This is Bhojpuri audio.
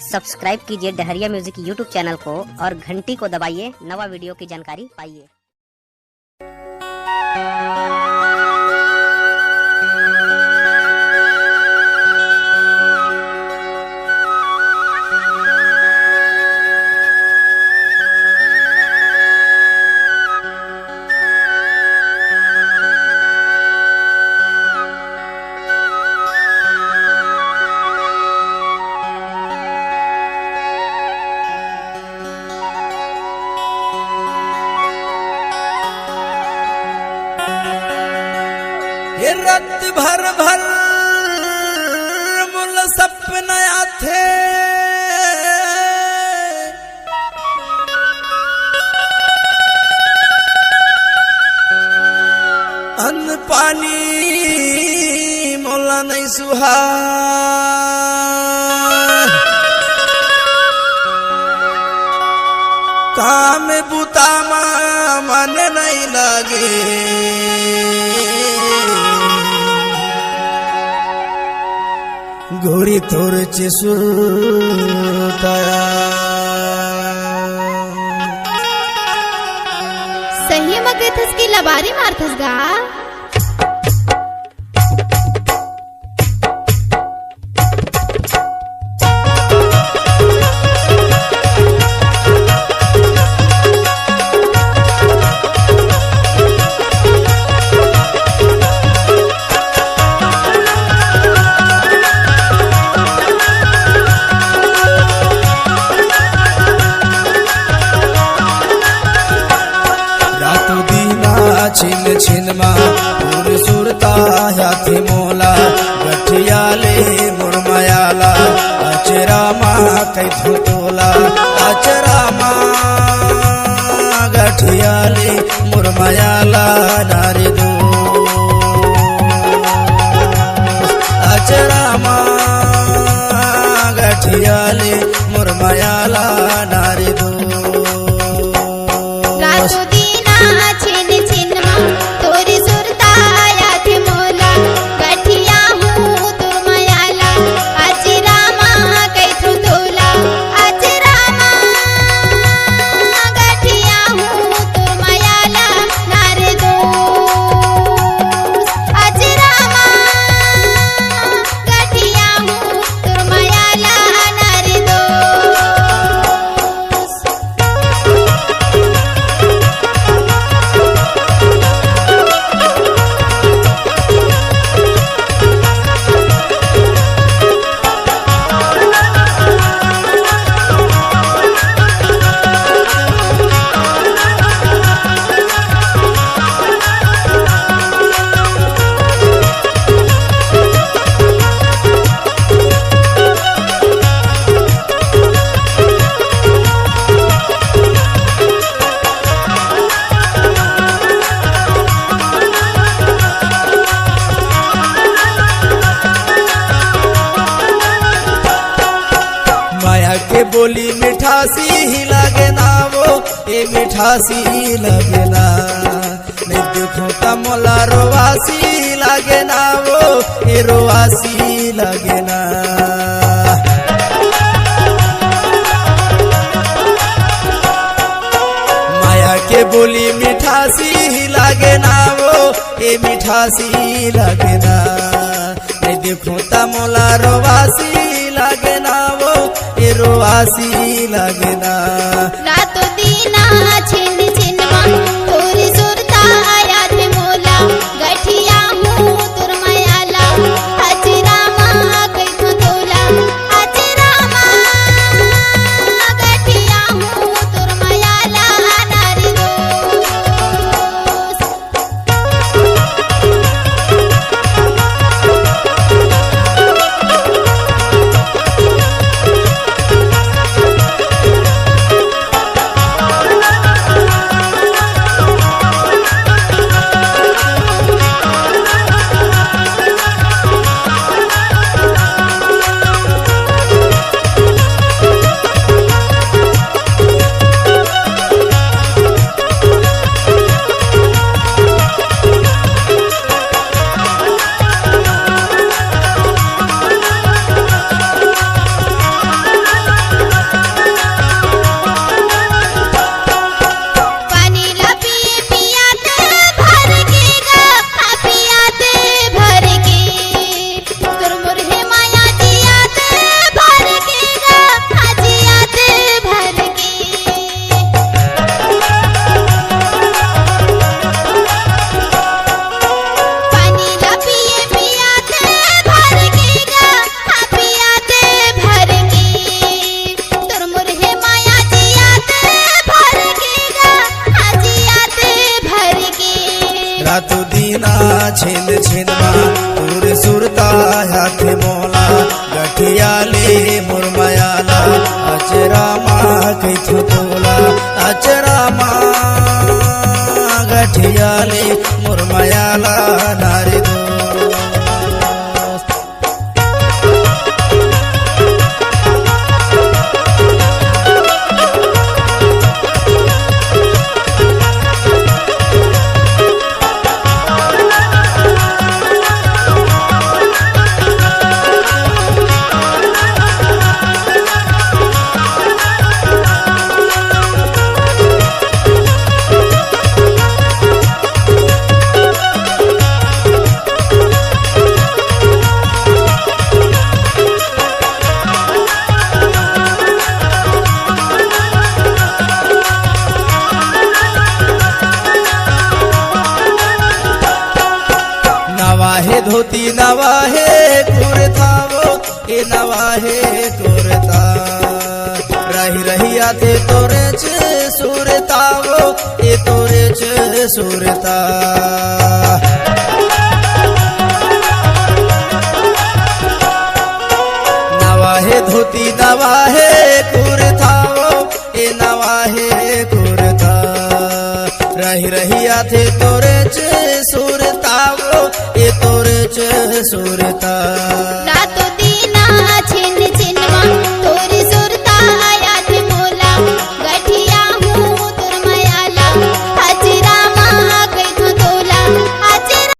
सब्सक्राइब कीजिए डहरिया म्यूजिक यूट्यूब चैनल को और घंटी को दबाइए नवा वीडियो की जानकारी पाइए। ये रत भर भर मुल सपना थे अन्न पानी मोला नहीं सुहा काम बुता मन नहीं लगे गोरी थोर सुताया सही मग येथस की लबारी मारतस गा छिन छिन मा पूर सुरता हाथी मोला गठियाले मुरमयाला अचरा मा कई धोतोला अचरा मा गठियाले मुरमयाला नारी दो अचरा मा गठियाले मुरमयाला नारी दो के बोली मिठासी ही लगे ना वो ये मिठासी लगे ना नहीं देखो तो मोला रोवासी लगे ना वो ये रोवासी लगे ना माया के बोली मिठासी ही लगे ना वो ये मिठासी लगे ना नहीं देखो तो मोला रोवासी लगे ना वो रोआसी लगे ना रातो दीना छिन छिन मा तोरी सुरता याद मोला गठिया हूँ तुर मयाला अचरा मा कई धोतोला अचरा मा गठिया हूँ तुर मयाला नारी धोती नवाहे कुर्तावो ए नवाहे कुर्ता रही रही आते तोरे च सुरतावो ए तोरे च सुरता नवाहे धोती नवाहे कुर्तावो ए नवाहे कुर्ता रही रही आते तोरे च सुरतावो ए तोरे च सुरता